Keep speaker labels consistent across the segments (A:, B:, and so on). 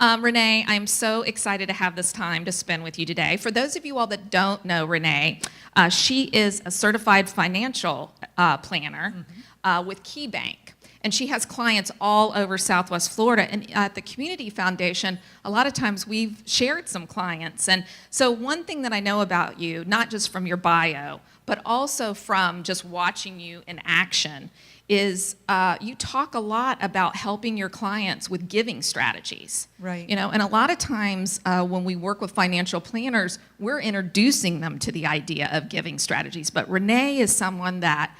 A: Renee, I'm so excited to have this time to spend with you today. For those of you all that don't know Renee, she is a certified financial planner with KeyBank. And she has clients all over Southwest Florida. And at the Community Foundation, a lot of times we've shared some clients. And so one thing that I know about you, not just from your bio, but also from just watching you in action, is you talk a lot about helping your clients with giving strategies.
B: Right.
A: You know, and a lot of times when we work with financial planners, we're introducing them to the idea of giving strategies. But Renee is someone that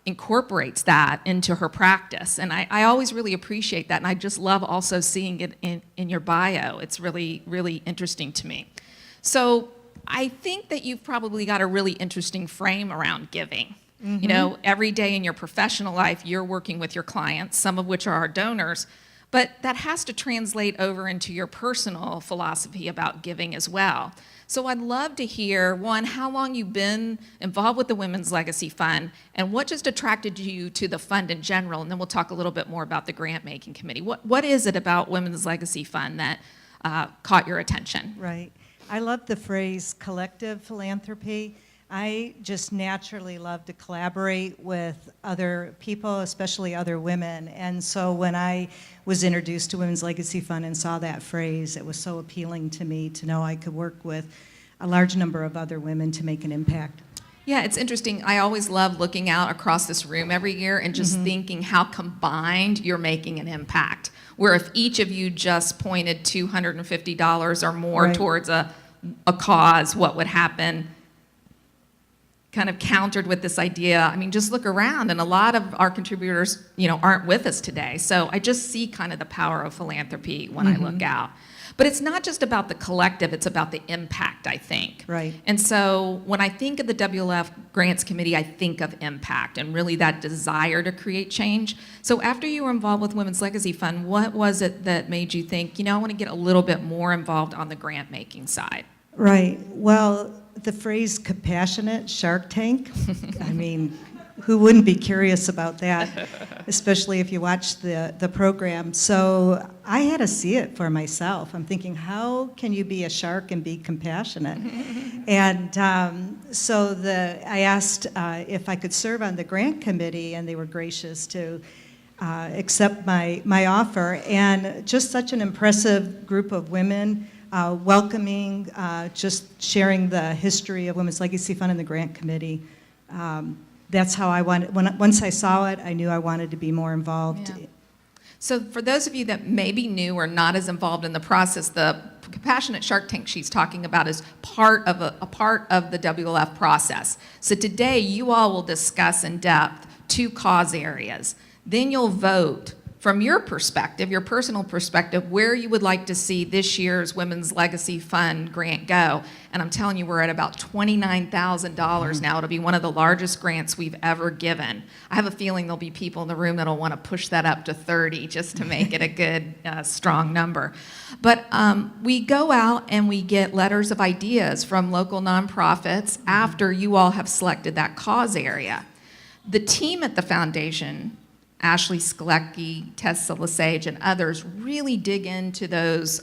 A: incorporates that into her practice. And I always really appreciate that. And I just love also seeing it in your bio. It's really, really interesting to me. So I think that you've probably got a really interesting frame around giving. Mm-hmm. You know, every day in your professional life, you're working with your clients, some of which are our donors, but that has to translate over into your personal philosophy about giving as well. So I'd love to hear, one, how long you've been involved with the Women's Legacy Fund, and what just attracted you to the fund in general, and then we'll talk a little bit more about the grant-making committee. What is it about Women's Legacy Fund that caught your attention?
B: Right. I love the phrase collective philanthropy. I just naturally love to collaborate with other people, especially other women. And so when I was introduced to Women's Legacy Fund and saw that phrase, it was so appealing to me to know I could work with a large number of other women to make an impact.
A: Yeah, it's interesting. I always love looking out across this room every year and just thinking how combined you're making an impact. Where if each of you just pointed $250 or more towards a cause, what would happen? Kind of countered with this idea. I mean, just look around, and a lot of our contributors, you know, aren't with us today. So I just see kind of the power of philanthropy when I look out. But it's not just about the collective, it's about the impact, I think.
B: Right.
A: And so when I think of the WLF Grants Committee, I think of impact and really that desire to create change. So after you were involved with Women's Legacy Fund, what was it that made you think, you know, I want to get a little bit more involved on the grant making side?
B: Right. Well, the phrase compassionate Shark Tank, I mean, who wouldn't be curious about that, especially if you watch the program. So I had to see it for myself. I'm thinking, how can you be a shark and be compassionate? And so I asked if I could serve on the grant committee, and they were gracious to accept my offer. And just such an impressive group of women, welcoming, just sharing the history of Women's Legacy Fund and the grant committee. That's how I wanted. Once I saw it, I knew I wanted to be more involved.
A: Yeah. So for those of you that may be new or not as involved in the process, the Compassionate Shark Tank she's talking about is part of a part of the WLF process. So today you all will discuss in depth 2 cause areas. Then you'll vote from your perspective, your personal perspective, where you would like to see this year's Women's Legacy Fund grant go. And I'm telling you, we're at about $29,000 now. It'll be one of the largest grants we've ever given. I have a feeling there'll be people in the room that'll want to push that up to 30 just to make it a good, strong number. But we go out and we get letters of ideas from local nonprofits after you all have selected that cause area. The team at the foundation, Ashley Sklecki, Tessa Lesage, and others really dig into those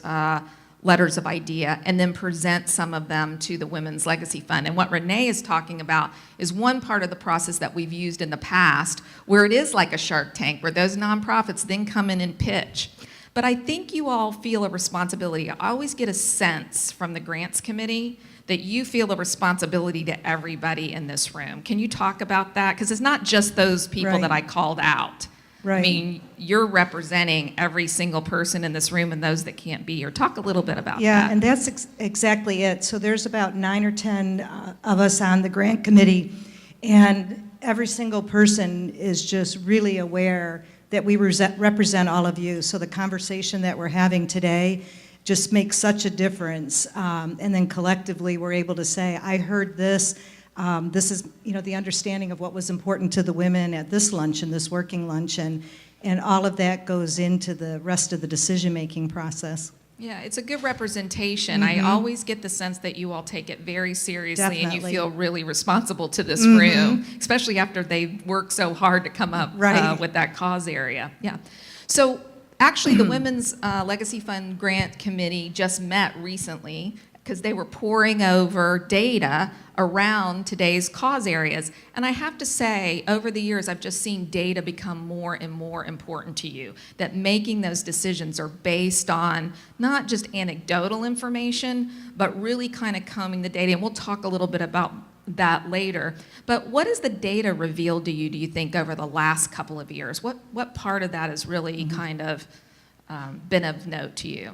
A: letters of idea and then present some of them to the Women's Legacy Fund. And what Renee is talking about is one part of the process that we've used in the past where it is like a Shark Tank, where those nonprofits then come in and pitch. But I think you all feel a responsibility. I always get a sense from the Grants Committee that you feel a responsibility to everybody in this room. Can you talk about that? Because it's not just those people that I called out.
B: Right.
A: I mean, you're representing every single person in this room and those that can't be here. Talk a little bit about that.
B: Yeah, and that's exactly it. So there's about 9 or 10 of us on the grant committee, and every single person is just really aware that we represent all of you. So the conversation that we're having today just makes such a difference. And then collectively, we're able to say, I heard this. This is, the understanding of what was important to the women at this luncheon, this working luncheon, and all of that goes into the rest of the decision-making process.
A: Yeah, it's a good representation. I always get the sense that you all take it very seriously and you feel really responsible to this room, especially after they worked so hard to come up with that cause area. Yeah. So Actually, the Women's Legacy Fund Grant Committee just met recently because they were poring over data around today's cause areas. And I have to say, over the years, I've just seen data become more and more important to you, that making those decisions are based on not just anecdotal information, but really kind of combing the data. And we'll talk a little bit about that later. But what has the data revealed to you, do you think, over the last couple of years? What part of that has really kind of been of note to you?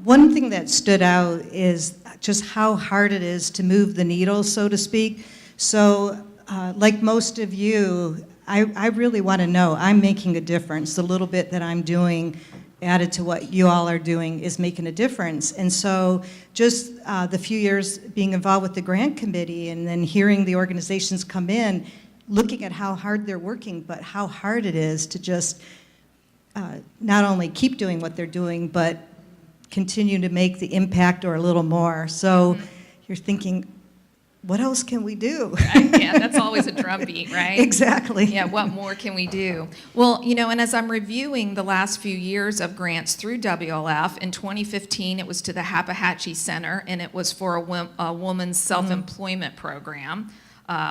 B: One thing that stood out is just how hard it is to move the needle, so to speak. So, like most of you, I really want to know I'm making a difference. The little bit that I'm doing added to what you all are doing is making a difference. And so just the few years being involved with the grant committee and then hearing the organizations come in, looking at how hard they're working, but how hard it is to just not only keep doing what they're doing, but continue to make the impact or a little more. So you're thinking, what else can we do?
A: Right. Yeah, that's always a drumbeat, right?
B: Exactly.
A: Yeah, what more can we do? Well, you know, and as I'm reviewing the last few years of grants through WLF, in 2015 it was to the Habahachie Center, and it was for a woman's self-employment program.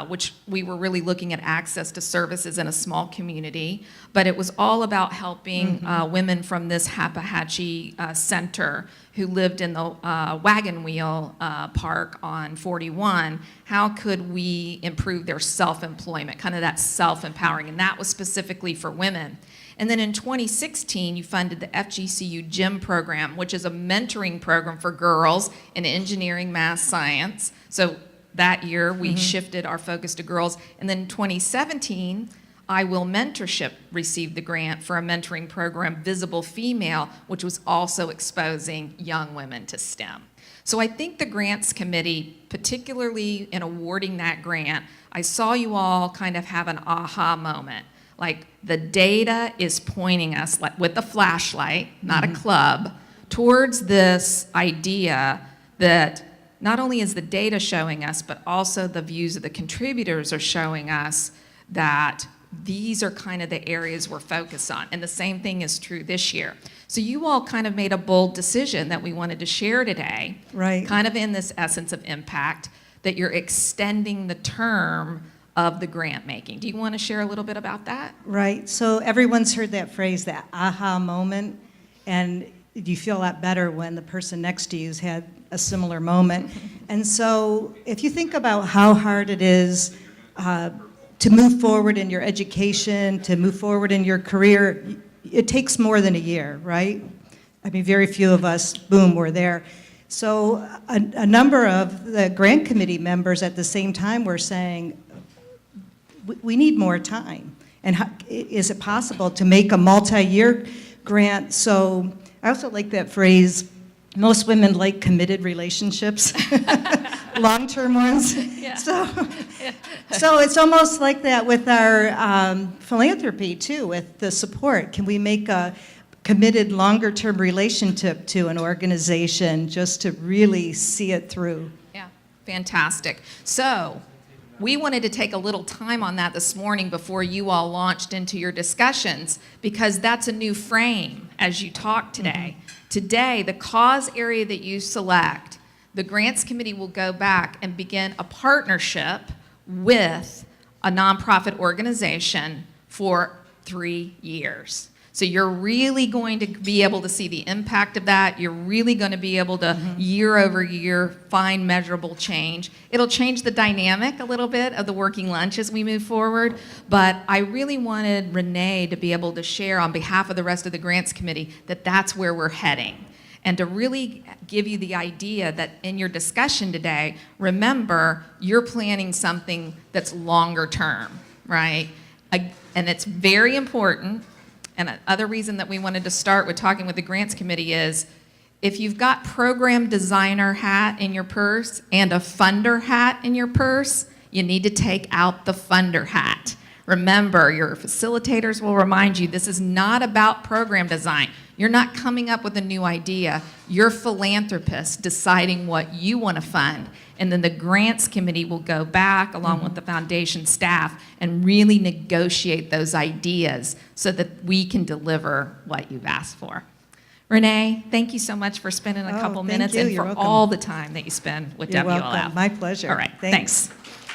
A: Which we were really looking at access to services in a small community, but it was all about helping women from this Habahachie Center who lived in the wagon wheel park on 41. How could we improve their self-employment, kind of that self-empowering, and that was specifically for women. And then in 2016, you funded the FGCU GYM program, which is a mentoring program for girls in engineering, math, science. So that year, we shifted our focus to girls. And then in 2017, I Will Mentorship received the grant for a mentoring program, Visible Female, which was also exposing young women to STEM. So I think the grants committee, particularly in awarding that grant, I saw you all kind of have an aha moment. Like the data is pointing us, like with a flashlight, not a club, towards this idea that not only is the data showing us, but also the views of the contributors are showing us that these are kind of the areas we're focused on. And the same thing is true this year. So you all kind of made a bold decision that we wanted to share today,
B: Right.
A: kind of in this essence of impact, that you're extending the term of the grant making. Do you want to share a little bit about that?
B: Right. So everyone's heard that phrase, that aha moment, and you feel a lot better when the person next to you's had a similar moment. And so if you think about how hard it is to move forward in your education, to move forward in your career, it takes more than a year, right? I mean, very few of us, boom, we're there. So a number of the grant committee members at the same time were saying, we need more time. And how, is it possible to make a multi-year grant? So I also like that phrase, most women like committed relationships, long-term ones.
A: Yeah.
B: So it's almost like that with our philanthropy too, with the support. Can we make a committed longer-term relationship to an organization just to really see it through?
A: Yeah, fantastic. So we wanted to take a little time on that this morning before you all launched into your discussions, because that's a new frame as you talk today. Today, the cause area that you select, the grants committee will go back and begin a partnership with a nonprofit organization for 3 years. So you're really going to be able to see the impact of that. You're really going to be able to, year over year, find measurable change. It'll change the dynamic a little bit of the working lunch as we move forward. But I really wanted Renee to be able to share on behalf of the rest of the grants committee that that's where we're heading. And to really give you the idea that in your discussion today, remember, you're planning something that's longer term, right? And it's very important. And another reason that we wanted to start with talking with the grants committee is if you've got program designer hat in your purse and a funder hat in your purse, you need to take out the funder hat, Remember, your facilitators will remind you this is not about program design. You're not coming up with a new idea. You're philanthropists deciding what you want to fund. And then the grants committee will go back along with the foundation staff and really negotiate those ideas so that we can deliver what you've asked for. Renee, thank you so much for spending a couple
B: thank
A: minutes
B: you.
A: and
B: You're
A: for
B: welcome.
A: all the time that you spend with
B: You're
A: WLF.
B: welcome. My pleasure.
A: All right,
B: Thanks.
A: thanks.